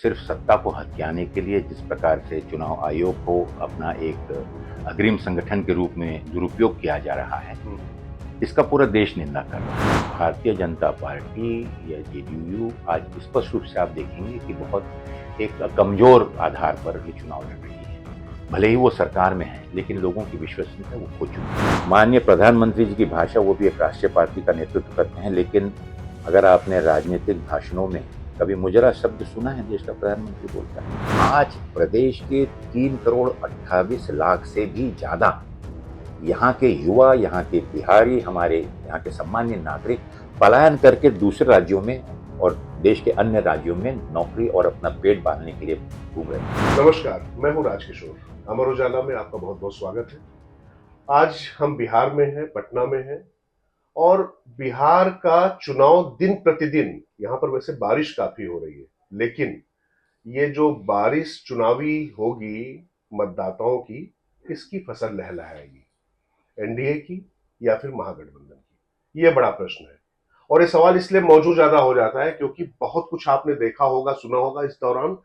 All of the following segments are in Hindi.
सिर्फ सत्ता को हथियाने के लिए जिस प्रकार से चुनाव आयोग को अपना एक अग्रिम संगठन के रूप में दुरुपयोग किया जा रहा है, इसका पूरा देश निंदा कर रहा है। भारतीय जनता पार्टी या जेडीयू आज स्पष्ट रूप से आप देखेंगे कि बहुत एक कमजोर आधार पर ये चुनाव लड़ रही है। भले ही वो सरकार में है, लेकिन लोगों की विश्वसनीयता वो खो चुकी है। माननीय प्रधानमंत्री जी की भाषा, वो भी एक राष्ट्रीय पार्टी का नेतृत्व करते हैं, लेकिन अगर आपने राजनीतिक भाषणों में कभी मुजरा शब्द सुना है देश का प्रधानमंत्री बोलता है? आज प्रदेश के 3,28,00,000 से भी ज्यादा यहाँ के युवा, यहाँ के बिहारी, हमारे यहाँ के सामान्य नागरिक पलायन करके दूसरे राज्यों में और देश के अन्य राज्यों में नौकरी और अपना पेट पालने के लिए घूम रहे हैं। नमस्कार, मैं हूं राजकिशोर। अमर उजाला में आपका बहुत बहुत स्वागत है। आज हम बिहार में हैं, पटना में हैं और बिहार का चुनाव दिन प्रतिदिन, यहाँ पर वैसे बारिश काफी हो रही है, लेकिन ये जो बारिश चुनावी होगी मतदाताओं की, किसकी फसल लहलहाएगी? एनडीए की या फिर महागठबंधन की? ये बड़ा प्रश्न है। और ये सवाल इसलिए मौजूद ज्यादा हो जाता है क्योंकि बहुत कुछ आपने देखा होगा, सुना होगा इस दौरान।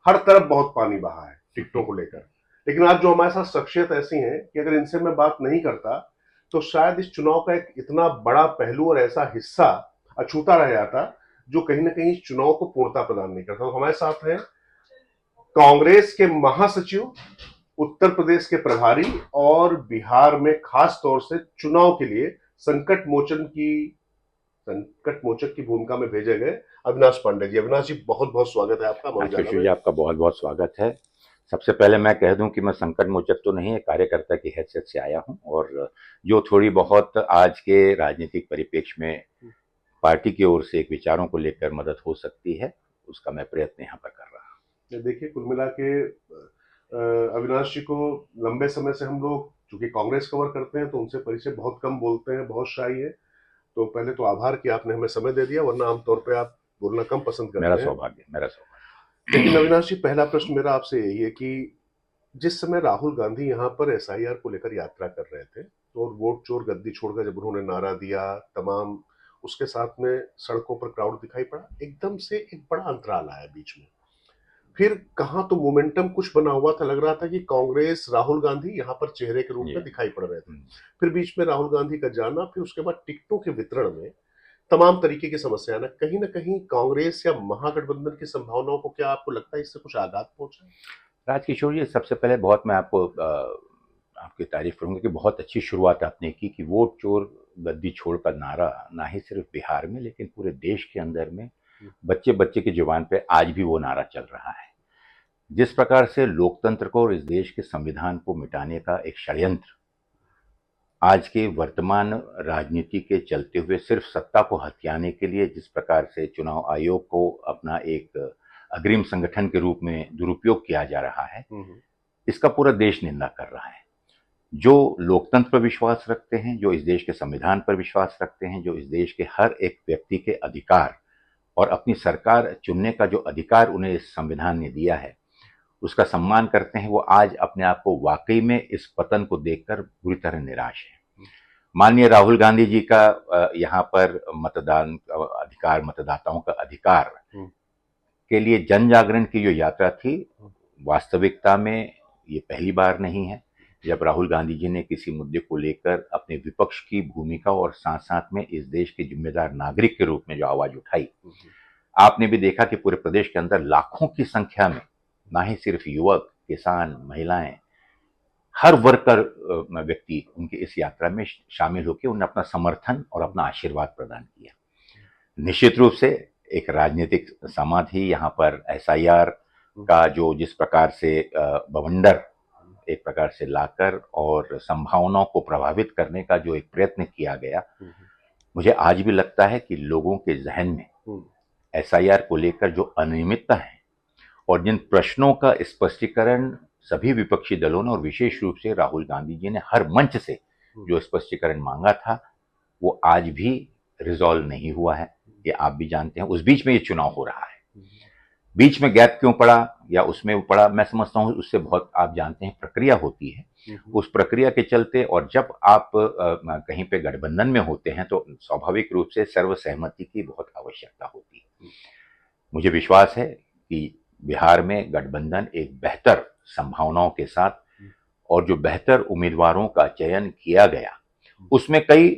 हर तरफ बहुत पानी बहा है टिकटों को लेकर। लेकिन आज जो हमारे साथ शख्सियत ऐसी हैं कि अगर इनसे मैं बात नहीं करता तो शायद इस चुनाव का एक इतना बड़ा पहलू और ऐसा हिस्सा अछूता रह जाता जो कहीं ना कहीं इस चुनाव को पूर्णता प्रदान नहीं करता। तो हमारे साथ हैं कांग्रेस के महासचिव, उत्तर प्रदेश के प्रभारी और बिहार में खास तौर से चुनाव के लिए संकट मोचक की भूमिका में भेजे गए अविनाश पांडे जी। अविनाश जी, बहुत बहुत स्वागत है आपका अमर उजाला में। आपका बहुत बहुत स्वागत है। सबसे पहले मैं कह दूं कि मैं संकट मोचक तो नहीं, एक कार्यकर्ता की हैसियत से आया हूं और जो थोड़ी बहुत आज के राजनीतिक परिप्रेक्ष्य में पार्टी की ओर से एक विचारों को लेकर मदद हो सकती है, उसका मैं प्रयत्न यहाँ पर कर रहा हूँ। देखिए, कुल मिला के अविनाश जी को लंबे समय से हम लोग चूंकि कांग्रेस कवर करते हैं तो उनसे परिचय बहुत कम, बोलते हैं, बहुत शाई है। तो पहले तो आभार कि आपने हमें समय दे दिया, वरना आमतौर पे आप बोलना कम पसंद करते हैं। मेरा सौभाग्य। लेकिन अविनाश जी, पहला प्रश्न मेरा आपसे यही है कि जिस समय राहुल गांधी यहाँ पर एसआईआर को लेकर यात्रा कर रहे थे और वोट चोर गद्दी छोड़कर जब उन्होंने नारा दिया, तमाम उसके साथ में सड़कों पर क्राउड दिखाई पड़ा, एकदम से एक बड़ा अंतराल आया बीच में। फिर कहां तो मोमेंटम कुछ बना हुआ था, लग रहा था कि कांग्रेस, राहुल गांधी यहाँ पर चेहरे के रूप में दिखाई पड़ रहे थे। फिर बीच में राहुल गांधी का जाना, फिर उसके बाद टिकटों के वितरण में तमाम तरीके की समस्या ना कहीं कांग्रेस या महागठबंधन की संभावनाओं को, क्या आपको लगता है इससे कुछ आघात पहुंचा? राजकिशोर जी, सबसे पहले बहुत मैं आपको आपकी तारीफ करूंगा कि बहुत अच्छी शुरुआत आपने की कि वोट चोर गद्दी छोड़ का नारा ना ही सिर्फ बिहार में लेकिन पूरे देश के अंदर में बच्चे बच्चे की जुबान पे आज भी वो नारा चल रहा है। जिस प्रकार से लोकतंत्र को और इस देश के संविधान को मिटाने का एक षड्यंत्र आज के वर्तमान राजनीति के चलते हुए सिर्फ सत्ता को हथियाने के लिए जिस प्रकार से चुनाव आयोग को अपना एक अग्रिम संगठन के रूप में दुरुपयोग किया जा रहा है, इसका पूरा देश निंदा कर रहा है। जो लोकतंत्र पर विश्वास रखते हैं, जो इस देश के संविधान पर विश्वास रखते हैं, जो इस देश के हर एक व्यक्ति के अधिकार और अपनी सरकार चुनने का जो अधिकार उन्हें इस संविधान ने दिया है, उसका सम्मान करते हैं, वो आज अपने आप को वाकई में इस पतन को देखकर बुरी तरह निराश है। माननीय राहुल गांधी जी का यहाँ पर मतदान अधिकार, मतदाताओं का अधिकार के लिए जन जागरण की जो यात्रा थी, वास्तविकता में ये पहली बार नहीं है जब राहुल गांधी जी ने किसी मुद्दे को लेकर अपने विपक्ष की भूमिका और साथ साथ में इस देश के जिम्मेदार नागरिक के रूप में जो आवाज उठाई। आपने भी देखा कि पूरे प्रदेश के अंदर लाखों की संख्या में ना ही सिर्फ युवक, किसान, महिलाएं, हर वर्ग का व्यक्ति उनकी इस यात्रा में शामिल होकर उन्हें अपना समर्थन और अपना आशीर्वाद प्रदान किया। निश्चित रूप से एक राजनीतिक समाधि यहाँ पर एसआईआर का जो जिस प्रकार से बवंडर एक प्रकार से लाकर और संभावनाओं को प्रभावित करने का जो एक प्रयत्न किया गया, मुझे आज भी लगता है कि लोगों के जहन में एसआईआर को लेकर जो अनियमितता है और जिन प्रश्नों का स्पष्टीकरण सभी विपक्षी दलों ने और विशेष रूप से राहुल गांधी जी ने हर मंच से जो स्पष्टीकरण मांगा था, वो आज भी रिजॉल्व नहीं हुआ है। ये आप भी जानते हैं। उस बीच में ये चुनाव हो रहा है, बीच में गैप क्यों पड़ा या उसमें पड़ा, मैं समझता हूँ उससे बहुत, आप जानते हैं, प्रक्रिया होती है। उस प्रक्रिया के चलते और जब आप कहीं पे गठबंधन में होते हैं तो स्वाभाविक रूप से सर्वसहमति की बहुत आवश्यकता होती है। मुझे विश्वास है कि बिहार में गठबंधन एक बेहतर संभावनाओं के साथ और जो बेहतर उम्मीदवारों का चयन किया गया उसमें कई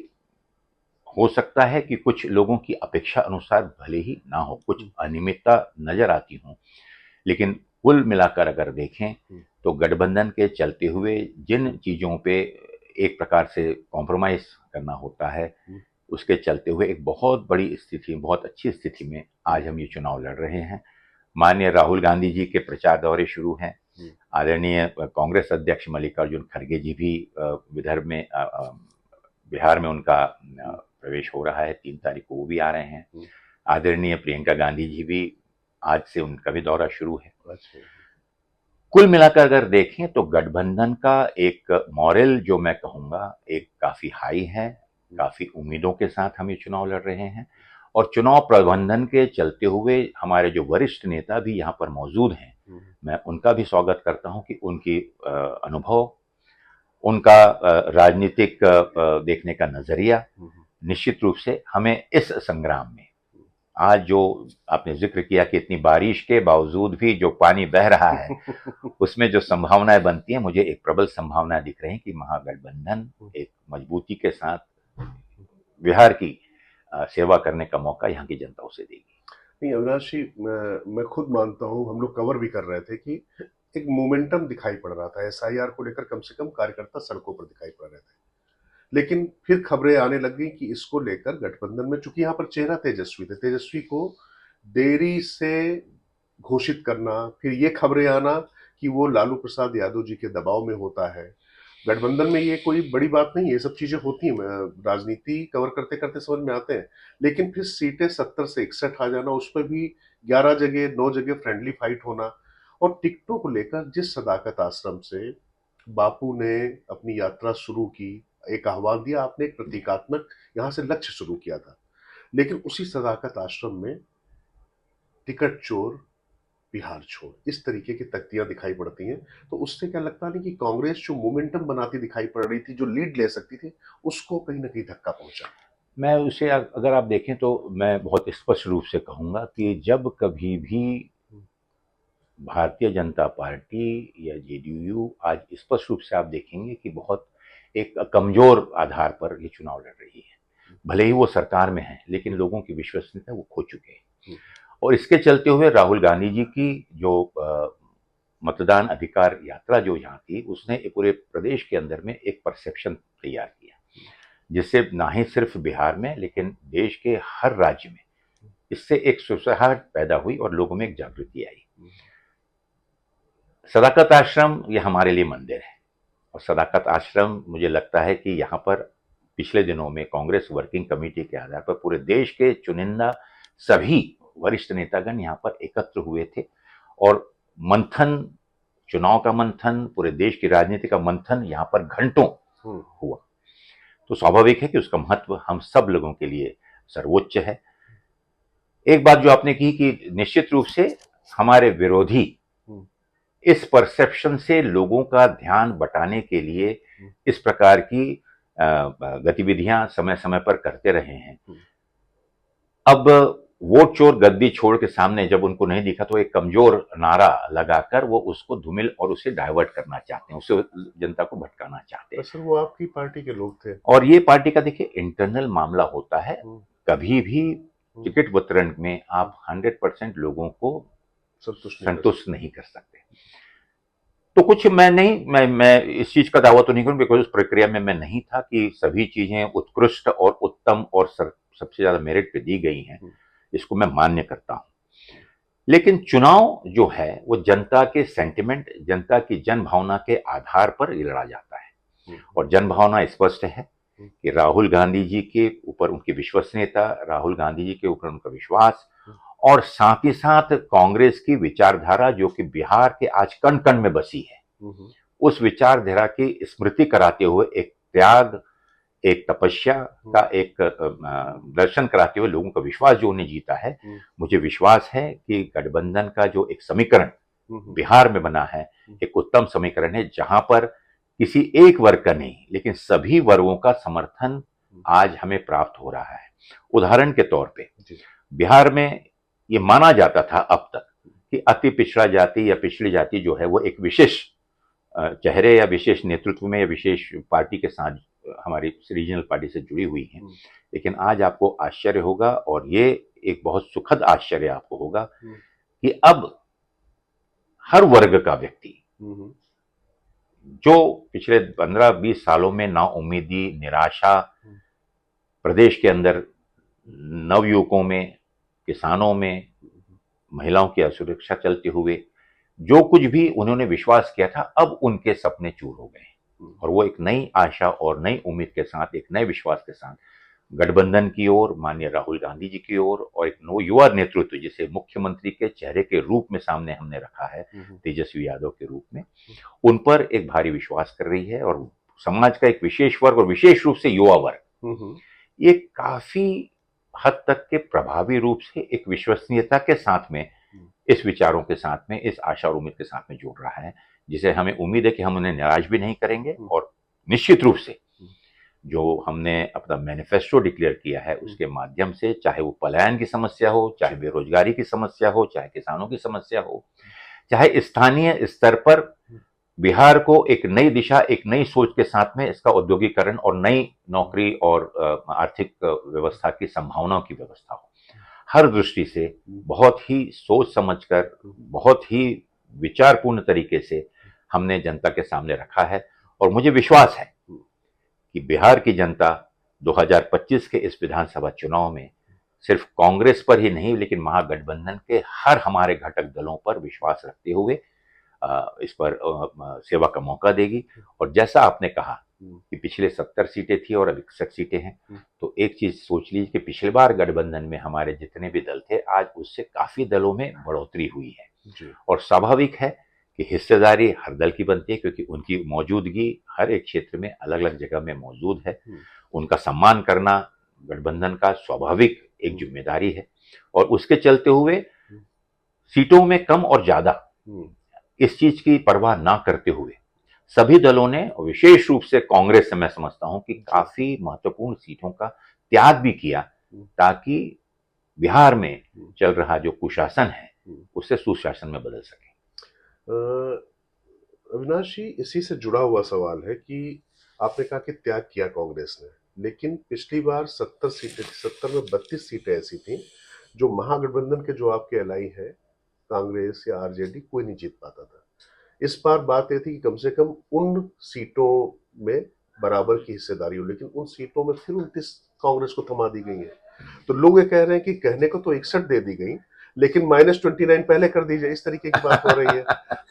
हो सकता है कि कुछ लोगों की अपेक्षा अनुसार भले ही ना हो, कुछ अनियमितता नजर आती हो, लेकिन कुल मिलाकर अगर देखें तो गठबंधन के चलते हुए जिन चीजों पे एक प्रकार से कॉम्प्रोमाइज करना होता है, उसके चलते हुए एक बहुत बड़ी स्थिति, बहुत अच्छी स्थिति में आज हम ये चुनाव लड़ रहे हैं। माननीय राहुल गांधी जी के प्रचार दौरे शुरू हैं। आदरणीय कांग्रेस अध्यक्ष मल्लिकार्जुन खड़गे जी भी विदर्भ में बिहार में उनका प्रवेश हो रहा है, 3 तारीख को वो भी आ रहे हैं। आदरणीय प्रियंका गांधी जी भी आज से उनका भी दौरा शुरू है। कुल मिलाकर अगर देखें तो गठबंधन का एक मॉरल जो मैं कहूंगा एक काफी हाई है, काफी उम्मीदों के साथ हम ये चुनाव लड़ रहे हैं और चुनाव प्रबंधन के चलते हुए हमारे जो वरिष्ठ नेता भी यहाँ पर मौजूद हैं, मैं उनका भी स्वागत करता हूं कि उनकी अनुभव, उनका राजनीतिक देखने का नजरिया निश्चित रूप से हमें इस संग्राम में, आज जो आपने जिक्र किया कि इतनी बारिश के बावजूद भी जो पानी बह रहा है उसमें जो संभावनाएं बनती हैं, मुझे एक प्रबल संभावना दिख रही है कि महागठबंधन एक मजबूती के साथ बिहार की सेवा करने का मौका यहाँ की जनता उसे देगी। नहीं अविनाश जी, मैं खुद मानता हूँ, हम लोग कवर भी कर रहे थे कि एक मोमेंटम दिखाई पड़ रहा था एसआईआर को लेकर, कम से कम कार्यकर्ता सड़कों पर दिखाई पड़ रहे थे। लेकिन फिर खबरें आने लग गई कि इसको लेकर गठबंधन में, चूंकि यहाँ पर चेहरा तेजस्वी थे, तेजस्वी को देरी से घोषित करना, फिर ये खबरें आना कि वो लालू प्रसाद यादव जी के दबाव में होता है। गठबंधन में ये कोई बड़ी बात नहीं है, ये सब चीजें होती हैं, राजनीति कवर करते करते समझ में आते हैं। लेकिन फिर सीटें 70 से 61 आ जाना, उस पर भी 11 जगह 9 जगह फ्रेंडली फाइट होना, और टिकटों को लेकर जिस सदाकत आश्रम से बापू ने अपनी यात्रा शुरू की, एक आह्वान दिया, आपने एक प्रतीकात्मक यहां से लक्ष्य शुरू किया था, लेकिन उसी सदाकत आश्रम में टिकट चोर बिहार छोड़, इस तरीके की तख्तियां दिखाई पड़ती हैं। तो उससे क्या लगता नहीं कि कांग्रेस जो मोमेंटम बनाती दिखाई पड़ रही थी, जो लीड ले सकती थी, उसको कहीं ना कहीं धक्का पहुंचा? मैं उसे अगर आप देखें तो मैं बहुत स्पष्ट रूप से कहूंगा कि जब कभी भी भारतीय जनता पार्टी या जेडीयू, आज स्पष्ट रूप से आप देखेंगे कि बहुत एक कमजोर आधार पर ये चुनाव लड़ रही है। भले ही वो सरकार में है, लेकिन लोगों की विश्वसनीयता वो खो चुके हैं। और इसके चलते हुए राहुल गांधी जी की जो मतदान अधिकार यात्रा जो यहाँ थी, उसने पूरे प्रदेश के अंदर में एक परसेप्शन तैयार किया, जिससे ना ही सिर्फ बिहार में लेकिन देश के हर राज्य में इससे एक सुसहाट पैदा हुई और लोगों में एक जागृति आई। सदाकत आश्रम ये हमारे लिए मंदिर है और सदाकत आश्रम, मुझे लगता है कि यहाँ पर पिछले दिनों में कांग्रेस वर्किंग कमेटी के आधार पर पूरे देश के चुनिंदा सभी वरिष्ठ नेतागण यहाँ पर एकत्र हुए थे और मंथन, चुनाव का मंथन, पूरे देश की राजनीति का मंथन यहाँ पर घंटों हुआ। तो स्वाभाविक है कि उसका महत्व हम सब लोगों के लिए सर्वोच्च है। एक बात जो आपने की कि निश्चित रूप से हमारे विरोधी इस परसेप्शन से लोगों का ध्यान बटाने के लिए इस प्रकार की गतिविधियां समय समय पर करते रहे हैं। अब वोट चोर गद्दी छोड़ के सामने जब उनको नहीं दिखा तो एक कमजोर नारा लगाकर वो उसको धूमिल और उसे डाइवर्ट करना चाहते हैं, उससे जनता को भटकाना चाहते हैं। सर वो आपकी पार्टी के लोग थे और ये पार्टी का देखिए इंटरनल मामला होता है। कभी भी टिकट वितरण में आप 100% लोगों को संतुष्ट नहीं कर सकते। तो कुछ मैं इस चीज का दावा तो नहीं करूं, बिकॉज उस प्रक्रिया में मैं नहीं था कि सभी चीजें उत्कृष्ट और उत्तम और सबसे ज्यादा मेरिट पे दी गई हैं, इसको मैं मान्य करता हूं। लेकिन चुनाव जो है वो जनता के सेंटिमेंट, जनता की जन भावना के आधार पर लड़ा जाता है और जन भावना स्पष्ट है कि राहुल गांधी जी के ऊपर उनकी विश्वसनीयता, राहुल गांधी जी के ऊपर उनका विश्वास और साथ ही साथ कांग्रेस की विचारधारा जो कि बिहार के आज कण कण में बसी है, उस विचारधारा की स्मृति कराते हुए एक त्याग, एक तपस्या का एक दर्शन कराते हुए लोगों का विश्वास जो उन्हें जीता है, मुझे विश्वास है कि गठबंधन का जो एक समीकरण बिहार में बना है एक उत्तम समीकरण है, जहां पर किसी एक वर्ग का नहीं लेकिन सभी वर्गों का समर्थन आज हमें प्राप्त हो रहा है। उदाहरण के तौर पे बिहार में ये माना जाता था अब तक कि अति पिछड़ा जाति या पिछड़ी जाति जो है वो एक विशेष चेहरे या विशेष नेतृत्व में या विशेष पार्टी के साथ हमारी रीजनल पार्टी से जुड़ी हुई हैं। लेकिन आज आपको आश्चर्य होगा, और ये एक बहुत सुखद आश्चर्य आपको होगा, कि अब हर वर्ग का व्यक्ति जो पिछले 15-20 सालों में नाउम्मीदी, निराशा प्रदेश के अंदर नवयुवकों में, किसानों में, महिलाओं की असुरक्षा चलते हुए जो कुछ भी उन्होंने विश्वास किया था, अब उनके सपने चूर हो गए और वो एक नई आशा और नई उम्मीद के साथ, एक नए विश्वास के साथ गठबंधन की ओर, माननीय राहुल गांधी जी की ओर, और एक युवा नेतृत्व जिसे मुख्यमंत्री के चेहरे के रूप में सामने हमने रखा है, तेजस्वी यादव के रूप में, उन पर एक भारी विश्वास कर रही है। और समाज का एक विशेष वर्ग, और विशेष रूप से युवा वर्ग, ये काफी हद तक के प्रभावी रूप से एक विश्वसनीयता के साथ में, इस विचारों के साथ में, इस आशा और उम्मीद के साथ में जुड़ रहा है, जिसे हमें उम्मीद है कि हम उन्हें निराश भी नहीं करेंगे। और निश्चित रूप से जो हमने अपना मैनिफेस्टो डिक्लेयर किया है, उसके माध्यम से, चाहे वो पलायन की समस्या हो, चाहे बेरोजगारी की समस्या हो, चाहे किसानों की समस्या हो, चाहे स्थानीय स्तर पर बिहार को एक नई दिशा, एक नई सोच के साथ में इसका औद्योगिकरण और नई नौकरी और आर्थिक व्यवस्था की संभावनाओं की व्यवस्था हो, हर दृष्टि से बहुत ही सोच समझकर, बहुत ही विचारपूर्ण तरीके से हमने जनता के सामने रखा है। और मुझे विश्वास है कि बिहार की जनता 2025 के इस विधानसभा चुनाव में सिर्फ कांग्रेस पर ही नहीं, लेकिन महागठबंधन के हर हमारे घटक दलों पर विश्वास रखते हुए इस पर सेवा का मौका देगी। और जैसा आपने कहा कि पिछले 70 सीटें थी और अब 61 सीटें हैं, तो एक चीज सोच लीजिए कि पिछली बार गठबंधन में हमारे जितने भी दल थे, आज उससे काफी दलों में बढ़ोतरी हुई है। और स्वाभाविक है कि हिस्सेदारी हर दल की बनती है, क्योंकि उनकी मौजूदगी हर एक क्षेत्र में अलग अलग जगह में मौजूद है। उनका सम्मान करना गठबंधन का स्वाभाविक एक जिम्मेदारी है। और उसके चलते हुए सीटों में कम और ज्यादा इस चीज की परवाह ना करते हुए सभी दलों ने, विशेष रूप से कांग्रेस से मैं समझता हूं कि काफी महत्वपूर्ण सीटों का त्याग भी किया, ताकि बिहार में चल रहा जो कुशासन है उससे सुशासन में बदल सके। अविनाश जी, इसी से जुड़ा हुआ सवाल है कि आपने कहा कि त्याग किया कांग्रेस ने, लेकिन पिछली बार 70 सीटें, 70 में 32 सीटें ऐसी थी जो महागठबंधन के जो आपके एलाई है, कांग्रेस या आरजेडी, कोई नहीं जीत पाता था। इस बार बात यह थी कि कम से कम उन सीटों में बराबर की हिस्सेदारी हो, लेकिन उन सीटों में फिर 29 कांग्रेस को थमा दी गई है। तो लोग ये कह रहे हैं कि कहने को तो 61 दे दी गई, लेकिन -29 पहले कर दी जाए, इस तरीके की बात हो रही है।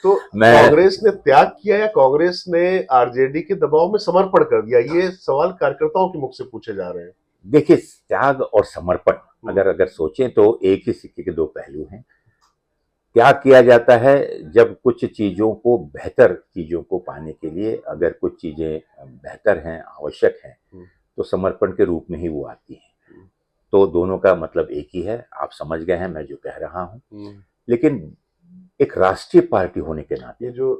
तो कांग्रेस ने त्याग किया या कांग्रेस ने आरजेडी के दबाव में समर्पण कर दिया? ये सवाल कार्यकर्ताओं के मुख से पूछे जा रहे हैं। देखिए, त्याग और समर्पण अगर सोचें तो एक ही सिक्के के दो पहलू हैं। त्याग किया जाता है जब कुछ चीजों को, बेहतर चीजों को पाने के लिए अगर कुछ चीजें बेहतर हैं, आवश्यक हैं, तो समर्पण के रूप में ही वो आती हैं। तो दोनों का मतलब एक ही है, आप समझ गए हैं मैं जो कह रहा हूं। लेकिन एक राष्ट्रीय पार्टी होने के नाते, ये जो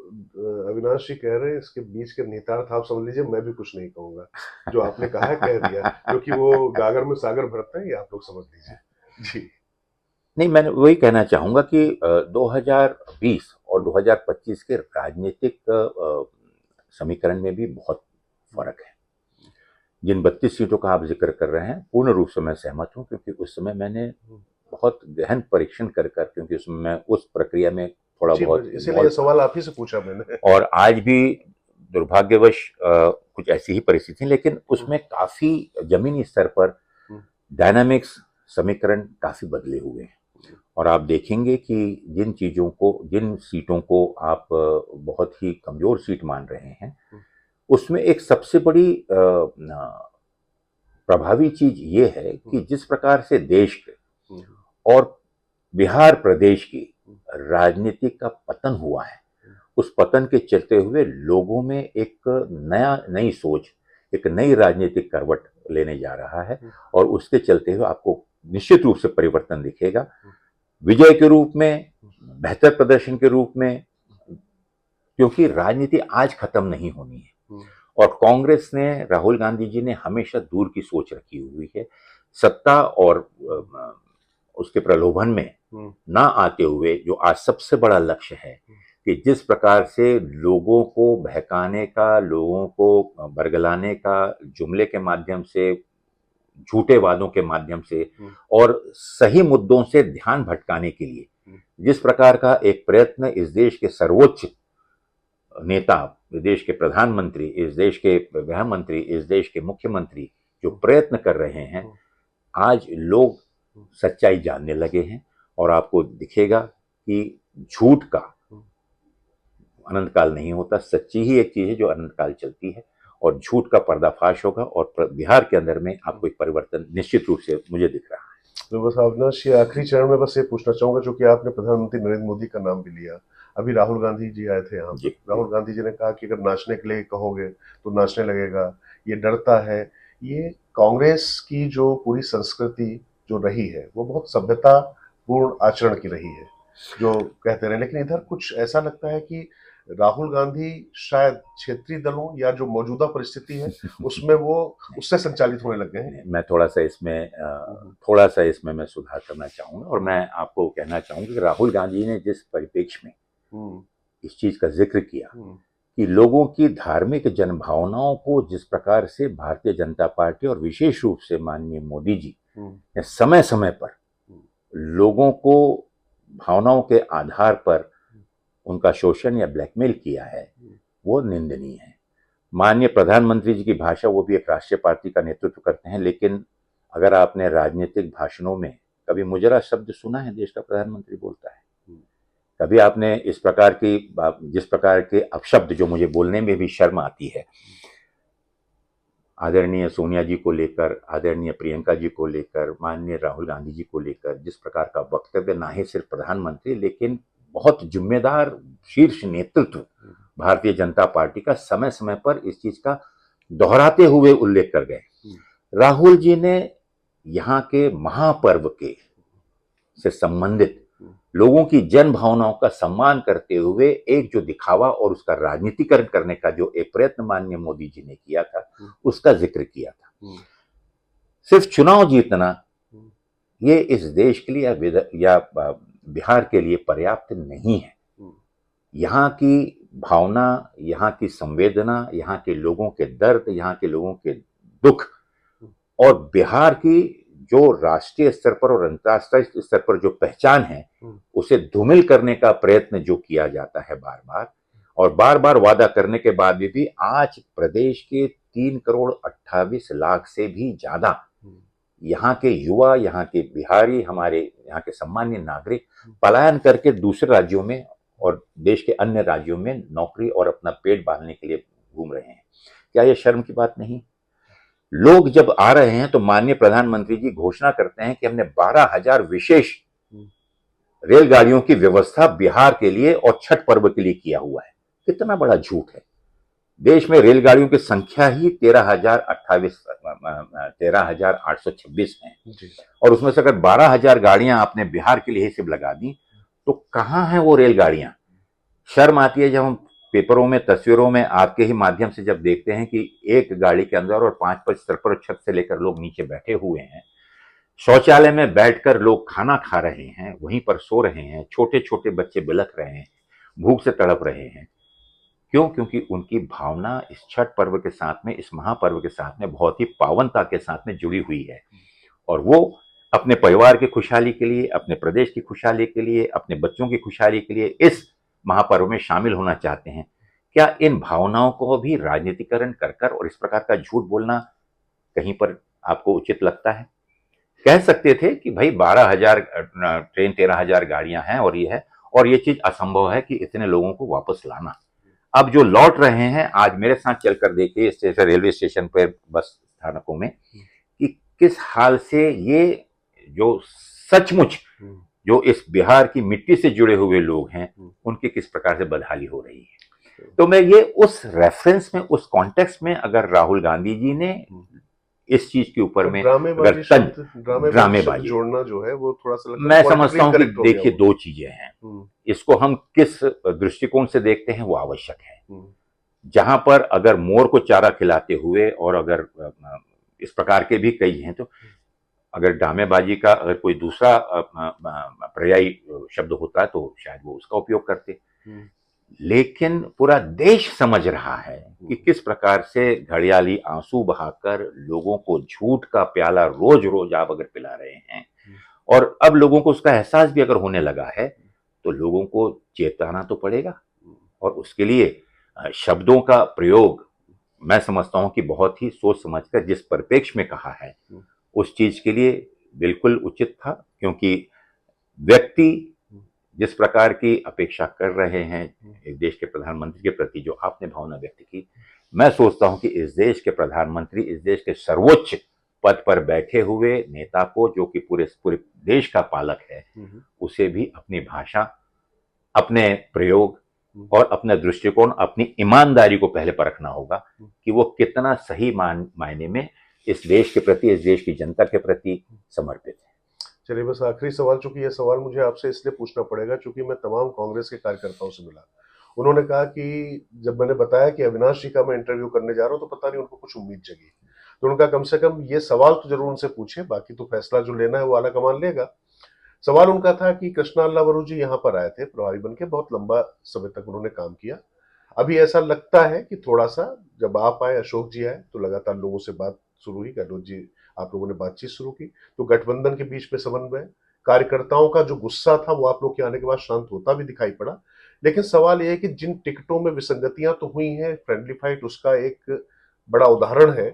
अविनाश जी कह रहे हैं, इसके बीच के निहितार्थ आप समझ लीजिए, मैं भी कुछ नहीं कहूंगा। जो आपने कहा है कह दिया, क्योंकि वो गागर में सागर भरता है, ये आप लोग समझ लीजिए जी। नहीं, मैं वही कहना चाहूंगा कि 2020 और 2025 के राजनीतिक समीकरण में भी बहुत फर्क है। जिन 32 सीटों का आप जिक्र कर रहे हैं, पूर्ण रूप से मैं सहमत हूं, क्योंकि उस समय मैंने बहुत गहन परीक्षण कर, क्योंकि उसमें मैं उस प्रक्रिया में थोड़ा बहुत, इसीलिए सवाल आप ही से पूछा मैंने। और आज भी दुर्भाग्यवश कुछ ऐसी ही परिस्थिति, लेकिन उसमें काफी जमीनी स्तर पर डायनामिक्स, समीकरण काफी बदले हुए हैं। और आप देखेंगे कि जिन चीजों को, जिन सीटों को आप बहुत ही कमजोर सीट मान रहे हैं, उसमें एक सबसे बड़ी प्रभावी चीज ये है कि जिस प्रकार से देश के और बिहार प्रदेश की राजनीति का पतन हुआ है, उस पतन के चलते हुए लोगों में एक नई सोच, एक नई राजनीतिक करवट लेने जा रहा है। और उसके चलते हुए आपको निश्चित रूप से परिवर्तन दिखेगा, विजय के रूप में, बेहतर प्रदर्शन के रूप में, क्योंकि राजनीति आज खत्म नहीं होनी है। और कांग्रेस ने, राहुल गांधी जी ने हमेशा दूर की सोच रखी हुई है। सत्ता और उसके प्रलोभन में ना आते हुए जो आज सबसे बड़ा लक्ष्य है कि जिस प्रकार से लोगों को बहकाने का, लोगों को बरगलाने का, जुमले के माध्यम से, झूठे वादों के माध्यम से और सही मुद्दों से ध्यान भटकाने के लिए जिस प्रकार का एक प्रयत्न इस देश के सर्वोच्च नेता, इस देश के प्रधानमंत्री, इस देश के गृह मंत्री, इस देश के मुख्यमंत्री जो प्रयत्न कर रहे हैं, आज लोग सच्चाई जानने लगे हैं और आपको दिखेगा कि झूठ का अनंत काल नहीं होता। सच्ची ही एक चीज है जो अनंत काल चलती है और झूठ का पर्दाफाश होगा और बिहार के अंदर में आपको एक परिवर्तन निश्चित रूप से मुझे दिख रहा है। तो बस अविनाश ये आखिरी चरण में बस ये पूछना चाहूंगा, जो कि आपने प्रधानमंत्री नरेंद्र मोदी का नाम भी लिया, अभी राहुल गांधी जी आए थे यहाँ पर। राहुल गांधी जी ने कहा कि अगर नाचने के लिए कहोगे तो नाचने लगेगा, ये डरता है। ये कांग्रेस की जो पूरी संस्कृति जो रही है वो बहुत सभ्यता पूर्ण आचरण की रही है, जो कहते रहे, लेकिन इधर कुछ ऐसा लगता है कि राहुल गांधी शायद क्षेत्रीय दलों या जो मौजूदा परिस्थिति है उसमें वो उससे संचालित होने लग गए हैं। मैं थोड़ा सा इसमें मैं सुधार करना चाहूंगा और मैं आपको कहना चाहूंगा कि राहुल गांधी ने जिस परिप्रेक्ष्य में इस चीज का जिक्र किया कि लोगों की धार्मिक जनभावनाओं को जिस प्रकार से भारतीय जनता पार्टी और विशेष रूप से माननीय मोदी जी ने समय समय पर लोगों को भावनाओं के आधार पर उनका शोषण या ब्लैकमेल किया है, वो निंदनीय है। माननीय प्रधानमंत्री जी की भाषा, वो भी एक राष्ट्रीय पार्टी का नेतृत्व करते हैं, लेकिन अगर आपने राजनीतिक भाषणों में कभी मुजरा शब्द सुना है देश का प्रधानमंत्री बोलता है? कभी आपने इस प्रकार की जिस प्रकार के अपशब्द जो मुझे बोलने में भी शर्म आती है आदरणीय सोनिया जी को लेकर, आदरणीय प्रियंका जी को लेकर, माननीय राहुल गांधी जी को लेकर जिस प्रकार का वक्तव्य, ना ही सिर्फ प्रधानमंत्री लेकिन बहुत जिम्मेदार शीर्ष नेतृत्व भारतीय जनता पार्टी का समय समय पर इस चीज का दोहराते हुए उल्लेख कर गए। राहुल जी ने यहाँ के महापर्व के से संबंधित लोगों की जन भावनाओं का सम्मान करते हुए एक जो दिखावा और उसका राजनीतिकरण करने का जो एक प्रयत्न माननीय मोदी जी ने किया था, उसका जिक्र किया था। सिर्फ चुनाव जीतना ये इस देश के लिए या बिहार के लिए पर्याप्त नहीं है। यहाँ की भावना, यहाँ की संवेदना, यहाँ के लोगों के दर्द, यहाँ के लोगों के दुख और बिहार की जो राष्ट्रीय स्तर पर और अंतर्राष्ट्रीय स्तर पर जो पहचान है, उसे धूमिल करने का प्रयत्न जो किया जाता है बार बार और बार बार वादा करने के बाद भी आज प्रदेश के 3,28,00,000 से भी ज्यादा यहाँ के युवा, यहाँ के बिहारी, हमारे यहाँ के सामान्य नागरिक पलायन करके दूसरे राज्यों में और देश के अन्य राज्यों में नौकरी और अपना पेट पालने के लिए घूम रहे हैं। क्या यह शर्म की बात नहीं? लोग जब आ रहे हैं तो माननीय प्रधानमंत्री जी घोषणा करते हैं कि हमने 12,000 विशेष रेलगाड़ियों की व्यवस्था बिहार के लिए और छठ पर्व के लिए किया हुआ है। कितना बड़ा झूठ है। देश में रेलगाड़ियों की संख्या ही 13,826 है और उसमें से अगर 12,000 गाड़ियां आपने बिहार के लिए ही सिर्फ लगा दी तो कहां हैं वो रेलगाड़ियां? शर्म आती है जब हम पेपरों में, तस्वीरों में आपके ही माध्यम से जब देखते हैं कि एक गाड़ी के अंदर और 5-5 स्तर पर छत से लेकर लोग नीचे बैठे हुए हैं, शौचालय में बैठकर लोग खाना खा रहे हैं, वहीं पर सो रहे हैं, छोटे छोटे बच्चे बिलख रहे हैं, भूख से तड़प रहे हैं। क्यों? क्योंकि उनकी भावना इस छठ पर्व के साथ में, इस महापर्व के साथ में बहुत ही पावनता के साथ में जुड़ी हुई है और वो अपने परिवार की खुशहाली के लिए, अपने प्रदेश की खुशहाली के लिए, अपने बच्चों की खुशहाली के लिए इस महापर्व में शामिल होना चाहते हैं। क्या इन भावनाओं को भी राजनीतिकरण कर और इस प्रकार का झूठ बोलना कहीं पर आपको उचित लगता है? कह सकते थे कि भाई 12,000 ट्रेन, 13,000 गाड़ियां हैं और ये है, और ये चीज असंभव है कि इतने लोगों को वापस लाना। अब जो लौट रहे हैं, आज मेरे साथ चलकर देखिए स्टेशन, रेलवे स्टेशन पर, बस स्थानकों में, कि किस हाल से ये जो सचमुच जो इस बिहार की मिट्टी से जुड़े हुए लोग हैं, उनकी किस प्रकार से बदहाली हो रही है। तो मैं ये उस रेफरेंस में, उस कॉन्टेक्स्ट में, अगर राहुल गांधी जी ने इस चीज के ऊपर में ड्रामेबाजी जोड़ना जो है वो थोड़ा सा मैं समझता हूं कि देखिए दो चीजें हैं, इसको हम किस दृष्टिकोण से देखते हैं वो आवश्यक है। जहां पर अगर मोर को चारा खिलाते हुए और अगर इस प्रकार के भी कई हैं, तो अगर ड्रामेबाजी का अगर कोई दूसरा पर्यायी शब्द होता तो शायद वो उसका उपयोग करते। लेकिन पूरा देश समझ रहा है कि किस प्रकार से घड़ियाली आंसू बहाकर लोगों को झूठ का प्याला रोज रोज आप अगर पिला रहे हैं, और अब लोगों को उसका एहसास भी अगर होने लगा है, तो लोगों को चेताना तो पड़ेगा। और उसके लिए शब्दों का प्रयोग मैं समझता हूं कि बहुत ही सोच समझकर जिस परिप्रेक्ष्य में कहा है उस चीज के लिए बिल्कुल उचित था, क्योंकि व्यक्ति जिस प्रकार की अपेक्षा कर रहे हैं एक देश के प्रधानमंत्री के प्रति, जो आपने भावना व्यक्त की, मैं सोचता हूं कि इस देश के प्रधानमंत्री, इस देश के सर्वोच्च पद पर बैठे हुए नेता को, जो कि पूरे पूरे देश का पालक है, उसे भी अपनी भाषा, अपने प्रयोग और अपना दृष्टिकोण, अपनी ईमानदारी को पहले परखना होगा कि वो कितना सही मायने में इस देश के प्रति, इस देश की जनता के प्रति समर्पित है। चलिए, बस आखिरी सवाल, चूंकि यह सवाल मुझे आपसे इसलिए पूछना पड़ेगा चूंकि मैं तमाम कांग्रेस के कार्यकर्ताओं से मिला। उन्होंने कहा कि जब मैंने बताया कि अविनाश जी का मैं इंटरव्यू करने जा रहा हूं, तो पता नहीं उनको कुछ उम्मीद जगी। तो उनका कम से कम ये सवाल तो जरूर उनसे पूछे, बाकी तो फैसला जो लेना है वो आला कमान लेगा। सवाल उनका था कि कृष्णा अल्लावरू जी यहाँ पर आए थे प्रभारी बन के, बहुत लंबा समय तक उन्होंने काम किया। अभी ऐसा लगता है कि थोड़ा सा जब आप आए, अशोक जी आए, तो लगातार लोगों से बात शुरू हुई, गहलोत जी आप लोगों ने बातचीत शुरू की, तो गठबंधन के बीच में समन्वय, कार्यकर्ताओं का जो गुस्सा था वो आप लोग के आने के बाद शांत होता भी दिखाई पड़ा। लेकिन सवाल यह है कि जिन टिकटों में विसंगतियां तो हुई हैं, फ्रेंडली फाइट उसका एक बड़ा उदाहरण है।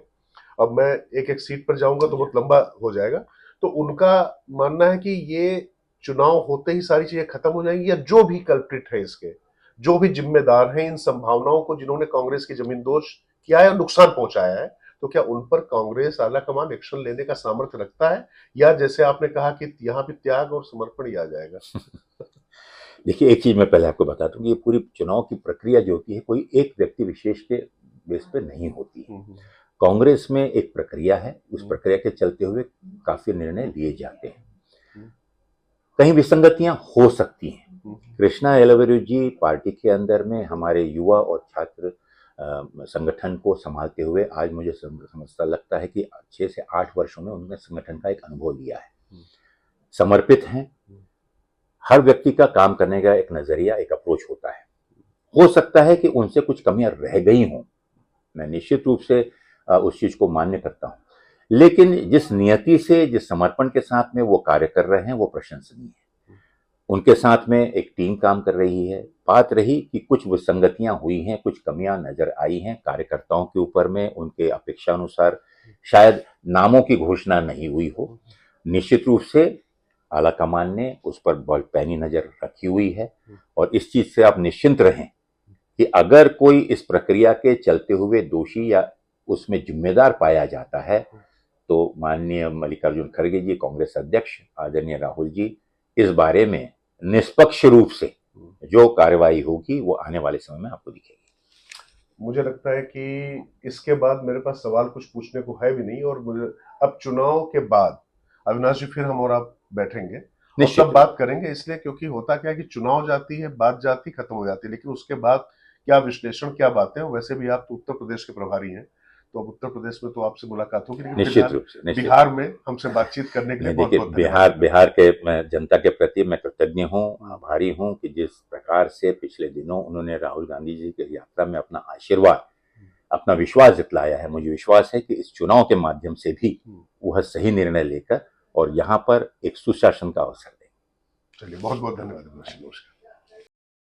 अब मैं एक एक सीट पर जाऊंगा तो बहुत लंबा हो जाएगा। तो उनका मानना है कि ये चुनाव होते ही सारी चीजें खत्म हो जाएंगी, या जो भी कल्प्रिट है इसके, जो भी जिम्मेदार हैं इन संभावनाओं को, जिन्होंने कांग्रेस की जमींदोज किया है और नुकसान पहुंचाया है, तो क्या उन पर कांग्रेस आला कमान एक्शन लेने का सामर्थ्य रखता है, या जैसे आपने कहा कि यहाँ भी त्याग और समर्पण ही आ जाएगा? देखिए, एक चीज मैं पहले आपको बता दूं कि ये पूरी चुनाव की प्रक्रिया जो होती है कोई एक व्यक्ति विशेष के बेस पे नहीं होती है। कांग्रेस में एक प्रक्रिया है, उस प्रक्रिया के चलते हुए काफी निर्णय लिए जाते हैं। कहीं विसंगतियां हो सकती हैं। कृष्णा अल्लावरू जी पार्टी के अंदर में हमारे युवा और छात्र संगठन को संभालते हुए आज मुझे समझता लगता है कि 6 से 8 वर्षों में उन्होंने संगठन का एक अनुभव लिया है, समर्पित हैं। हर व्यक्ति का काम करने का एक नजरिया, एक अप्रोच होता है। हो सकता है कि उनसे कुछ कमियां रह गई हों, मैं निश्चित रूप से उस चीज को मान्य करता हूं, लेकिन जिस नियति से, जिस समर्पण के साथ में वो कार्य कर रहे हैं वो प्रशंसनीय है। उनके साथ में एक टीम काम कर रही है। बात रही कि कुछ विसंगतियां हुई हैं, कुछ कमियां नजर आई हैं कार्यकर्ताओं के ऊपर में, उनके अपेक्षा अनुसार शायद नामों की घोषणा नहीं हुई हो। निश्चित रूप से आला कमान ने उस पर बहुत पैनी नजर रखी हुई है, और इस चीज से आप निश्चिंत रहें कि अगर कोई इस प्रक्रिया के चलते हुए दोषी या उसमें जिम्मेदार पाया जाता है, तो माननीय मल्लिकार्जुन खड़गे जी, कांग्रेस अध्यक्ष, आदरणीय राहुल जी, इस बारे में निष्पक्ष रूप से जो कार्रवाई होगी वो आने वाले समय में आपको दिखेगी। मुझे लगता है कि इसके बाद मेरे पास सवाल कुछ पूछने को है भी नहीं, और मुझे अब चुनाव के बाद अविनाश जी फिर हम और आप बैठेंगे और सब बात करेंगे, इसलिए क्योंकि होता क्या है कि चुनाव जाती है, बात जाती, खत्म हो जाती है, लेकिन उसके बाद क्या विश्लेषण, क्या बातें। वैसे भी आप तो उत्तर प्रदेश के प्रभारी हैं, तो अब उत्तर प्रदेश में तो आपसे मुलाकात होगी, लेकिन निश्चित रूप से बिहार में हमसे बातचीत करने के लिए बहुत बहुत धन्यवाद। बिहार के जनता के प्रति मैं कृतज्ञ हूँ, आभारी हूँ कि जिस प्रकार से पिछले दिनों उन्होंने राहुल गांधी जी की यात्रा में अपना आशीर्वाद, अपना विश्वास जताया है। मुझे विश्वास है कि इस चुनाव के माध्यम से भी वह सही निर्णय लेकर और यहाँ पर एक सुशासन का अवसर दें। चलिए, बहुत बहुत धन्यवाद। नमस्कार।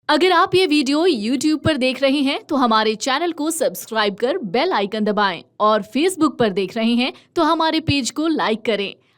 अगर आप ये वीडियो YouTube पर देख रहे हैं तो हमारे चैनल को सब्सक्राइब कर बेल आइकन दबाएं, और Facebook पर देख रहे हैं तो हमारे पेज को लाइक करें।